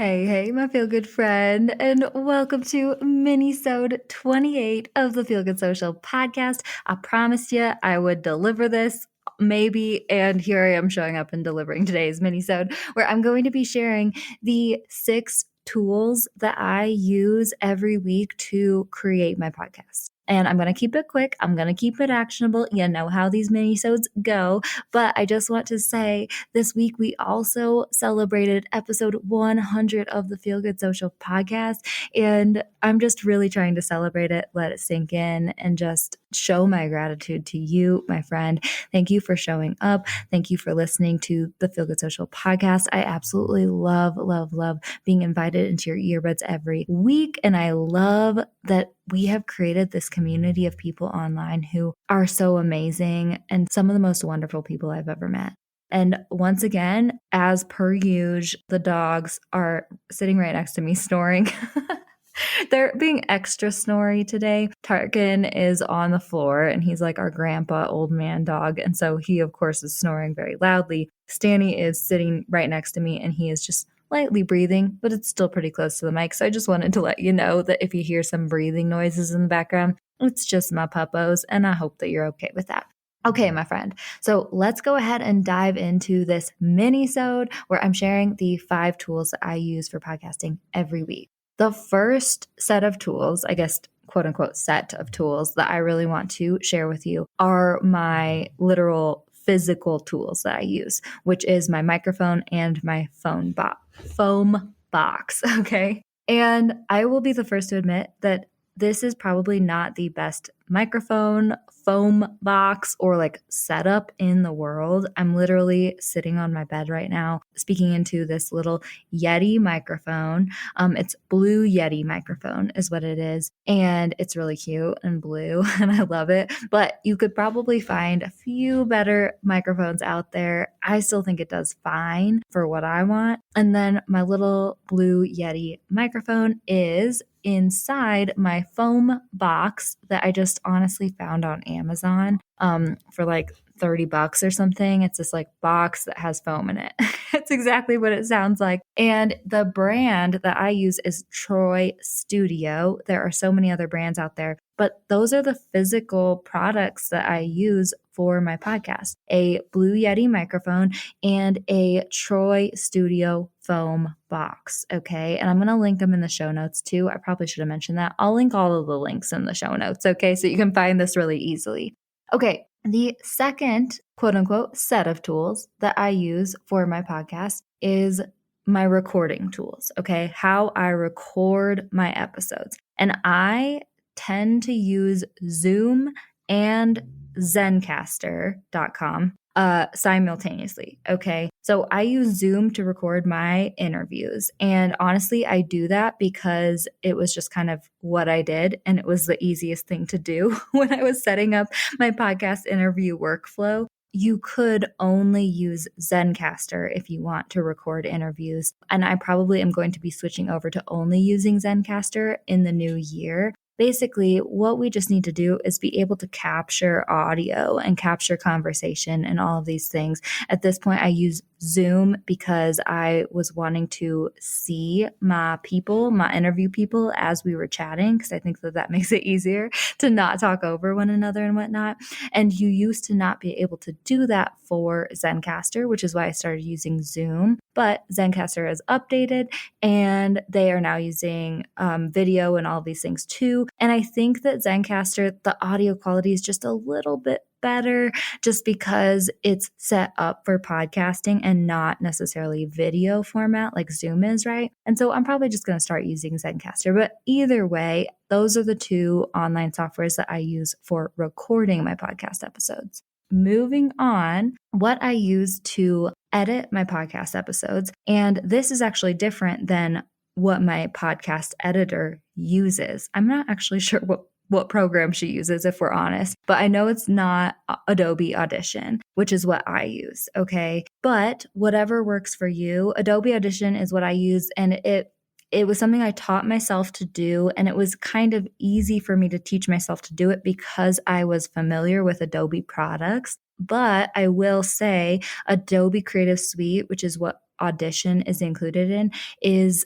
Hey, my feel good friend, and welcome to mini-sode 28 of the Feel Good Social podcast. I promised you I would deliver this, maybe, and here I am showing up and delivering today's mini-sode, where I'm going to be sharing the 6 tools that I use every week to create my podcast. And I'm going to keep it quick. I'm going to keep it actionable. You know how these mini-sodes go. But I just want to say this week we also celebrated episode 100 of the Feel Good Social podcast. And I'm just really trying to celebrate it, let it sink in, and just show my gratitude to you, my friend. Thank you for showing up. Thank you for listening to the Feel Good Social podcast. I absolutely love being invited into your earbuds every week. And I love that we have created this community of people online who are so amazing and some of the most wonderful people I've ever met. And once again, as per usual, the dogs are sitting right next to me snoring. They're being extra snory today. Tarkin is on the floor and he's like our grandpa old man dog. And so he, of course, is snoring very loudly. Stanny is sitting right next to me and he is just lightly breathing, but it's still pretty close to the mic. So I just wanted to let you know that if you hear some breathing noises in the background, it's just my puppos, and I hope that you're okay with that. Okay, my friend. So let's go ahead and dive into this mini-sode where I'm sharing the 5 tools that I use for podcasting every week. The first set of tools, I guess, quote unquote, set of tools that I really want to share with you are my literal physical tools that I use, which is my microphone and my foam box. Okay. And I will be the first to admit that this is probably not the best microphone, foam box, or like setup in the world. I'm literally sitting on my bed right now, speaking into this little Yeti microphone. It's blue Yeti microphone is what it is. And it's really cute and blue and I love it. But you could probably find a few better microphones out there. I still think it does fine for what I want. And then my little blue Yeti microphone is inside my foam box that I just honestly found on Amazon for like $30 or something. It's this like box that has foam in it. It's exactly what it sounds like. And the brand that I use is Troy Studio. There are so many other brands out there, but those are the physical products that I use for my podcast. A Blue Yeti microphone and a Troy Studio foam box. Okay. And I'm going to link them in the show notes too. I probably should have mentioned that. I'll link all of the links in the show notes. Okay. So you can find this really easily. Okay. The second quote unquote set of tools that I use for my podcast is my recording tools. Okay. How I record my episodes. And I tend to use Zoom and Zencaster.com simultaneously. Okay. So I use Zoom to record my interviews. And honestly, I do that because it was just kind of what I did. And it was the easiest thing to do when I was setting up my podcast interview workflow. You could only use Zencaster if you want to record interviews. And I probably am going to be switching over to only using Zencaster in the new year. Basically, what we just need to do is be able to capture audio and capture conversation and all of these things. At this point, I use Zoom because I was wanting to see my people, my interview people as we were chatting, because I think that that makes it easier to not talk over one another and whatnot. And you used to not be able to do that for Zencaster, which is why I started using Zoom. But Zencaster has updated and they are now using video and all these things too. And I think that Zencaster, the audio quality is just a little bit better just because it's set up for podcasting and not necessarily video format like Zoom is, right? And so I'm probably just going to start using Zencaster. But either way, those are the 2 online softwares that I use for recording my podcast episodes. Moving on, what I use to edit my podcast episodes, and this is actually different than what my podcast editor uses. I'm not actually sure what program she uses, if we're honest, but I know it's not Adobe Audition, which is what I use. Okay. But whatever works for you, Adobe Audition is what I use. And it was something I taught myself to do. And it was kind of easy for me to teach myself to do it because I was familiar with Adobe products. But I will say Adobe Creative Suite, which is what Audition is included in is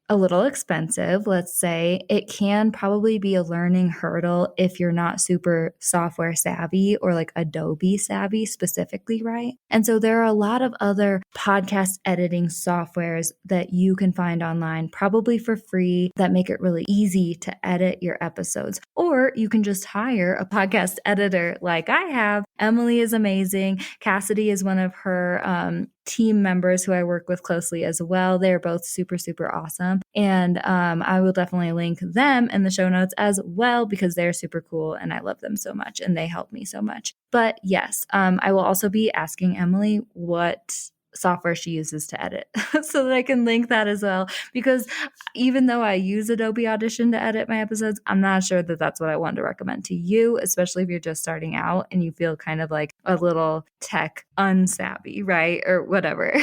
a little expensive, let's say. It can probably be a learning hurdle if you're not super software savvy or like Adobe savvy specifically, right? And so there are a lot of other podcast editing softwares that you can find online, probably for free, that make it really easy to edit your episodes. Or you can just hire a podcast editor like I have. Emily is amazing. Cassidy is one of her team members who I work with closely as well. They're both super, super awesome. And I will definitely link them in the show notes as well because they're super cool and I love them so much and they help me so much. But yes, I will also be asking Emily what software she uses to edit so that I can link that as well. Because even though I use Adobe Audition to edit my episodes, I'm not sure that that's what I want to recommend to you, especially if you're just starting out and you feel kind of like a little tech unsavvy, right? Or whatever.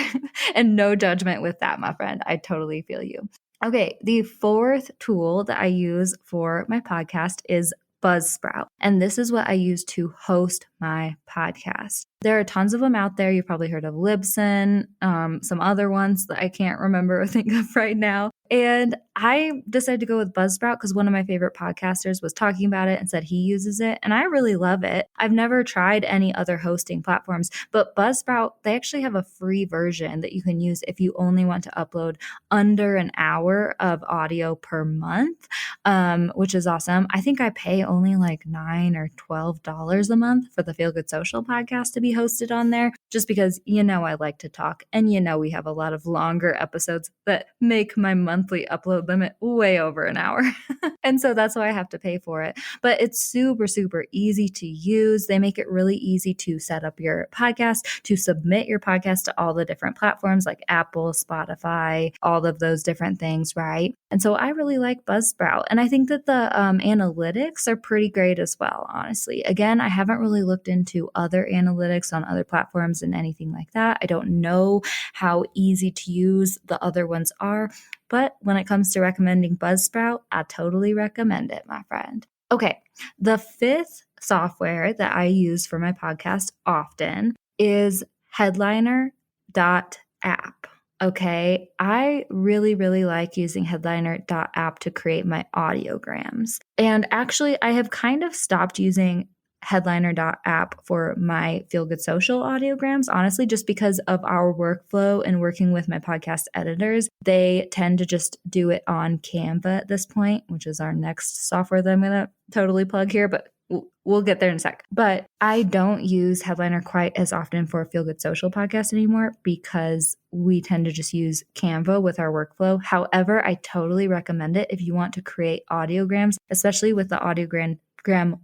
And no judgment with that, my friend. I totally feel you. Okay, the fourth tool that I use for my podcast is Buzzsprout. And this is what I use to host my podcast. There are tons of them out there. You've probably heard of Libsyn, some other ones that I can't remember or think of right now. And I decided to go with Buzzsprout because one of my favorite podcasters was talking about it and said he uses it. And I really love it. I've never tried any other hosting platforms, but Buzzsprout, they actually have a free version that you can use if you only want to upload under an hour of audio per month, which is awesome. I think I pay only like $9 or $12 a month for the Feel Good Social podcast to be hosted on there, just because, I like to talk and, we have a lot of longer episodes that make my monthly upload limit way over an hour. And so that's why I have to pay for it. But it's super, super easy to use. They make it really easy to set up your podcast, to submit your podcast to all the different platforms like Apple, Spotify, all of those different things, right? And so I really like Buzzsprout. And I think that the analytics are pretty great as well, honestly. Again, I haven't really looked into other analytics on other platforms and anything like that. I don't know how easy to use the other ones are. But when it comes to recommending Buzzsprout, I totally recommend it, my friend. Okay, the fifth software that I use for my podcast often is Headliner.app. Okay, I really, really like using Headliner.app to create my audiograms. And actually, I have kind of stopped using Headliner.app for my Feel Good Social audiograms, honestly, just because of our workflow and working with my podcast editors. They tend to just do it on Canva at this point, which is our next software that I'm going to totally plug here, but we'll get there in a sec. But I don't use Headliner quite as often for a Feel Good Social podcast anymore because we tend to just use Canva with our workflow. However, I totally recommend it if you want to create audiograms, especially with the audiogram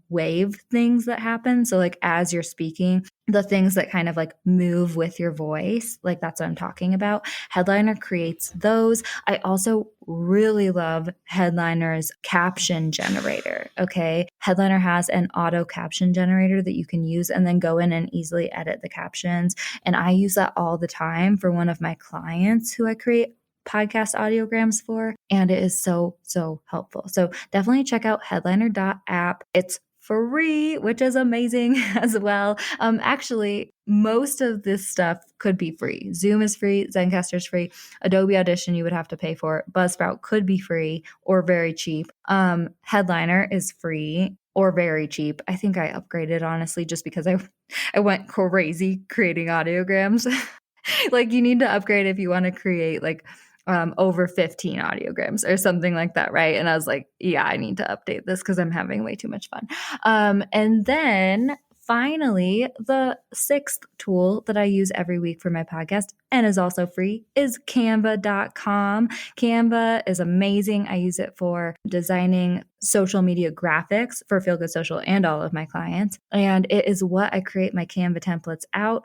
wave things that happen. So like as you're speaking, the things that kind of like move with your voice, like that's what I'm talking about. Headliner creates those. I also really love Headliner's caption generator. Okay. Headliner has an auto caption generator that you can use and then go in and easily edit the captions. And I use that all the time for one of my clients who I create podcast audiograms for, and it is so, so helpful. So definitely check out Headliner.app. It's free, which is amazing as well. Actually, most of this stuff could be free. Zoom is free, Zencastr is free, Adobe Audition you would have to pay for, Buzzsprout could be free or very cheap. Headliner is free or very cheap. I think I upgraded, honestly, just because I went crazy creating audiograms. Like you need to upgrade if you want to create like over 15 audiograms or something like that, right? And I was like, yeah, I need to update this because I'm having way too much fun. And then finally, the sixth tool that I use every week for my podcast and is also free is canva.com. Canva is amazing. I use it for designing social media graphics for Feel Good Social and all of my clients. And it is what I create my Canva templates out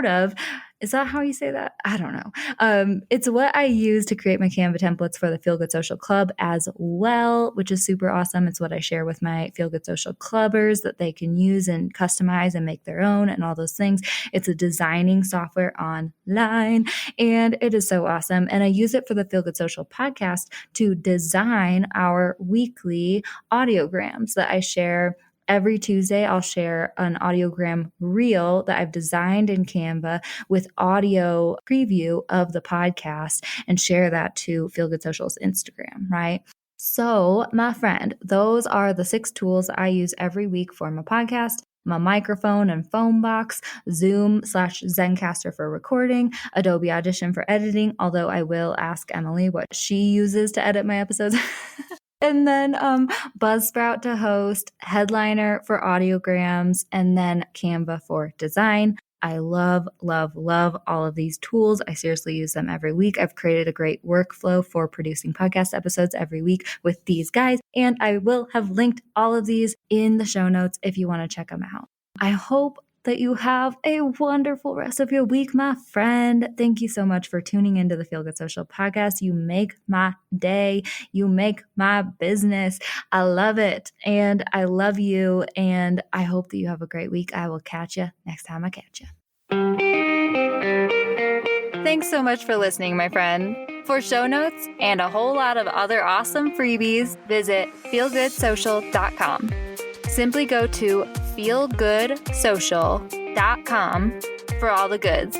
of. Is that how you say that? I don't know. It's what I use to create my Canva templates for the Feel Good Social Club as well, which is super awesome. It's what I share with my Feel Good Social clubbers that they can use and customize and make their own and all those things. It's a designing software online and it is so awesome. And I use it for the Feel Good Social podcast to design our weekly audiograms that I share Every Tuesday, I'll share an audiogram reel that I've designed in Canva with audio preview of the podcast and share that to Feel Good Social's Instagram, right? So, my friend, those are the 6 tools I use every week for my podcast: my microphone and phone box, Zoom/Zencaster for recording, Adobe Audition for editing, although I will ask Emily what she uses to edit my episodes. And then Buzzsprout to host, Headliner for audiograms, and then Canva for design. I love, love, love all of these tools. I seriously use them every week. I've created a great workflow for producing podcast episodes every week with these guys, and I will have linked all of these in the show notes if you want to check them out. I hope that you have a wonderful rest of your week, my friend. Thank you so much for tuning into the Feel Good Social podcast. You make my day. You make my business. I love it. And I love you. And I hope that you have a great week. I will catch you next time I catch you. Thanks so much for listening, my friend. For show notes and a whole lot of other awesome freebies, visit feelgoodsocial.com. Simply go to feelgoodsocial.com for all the goods.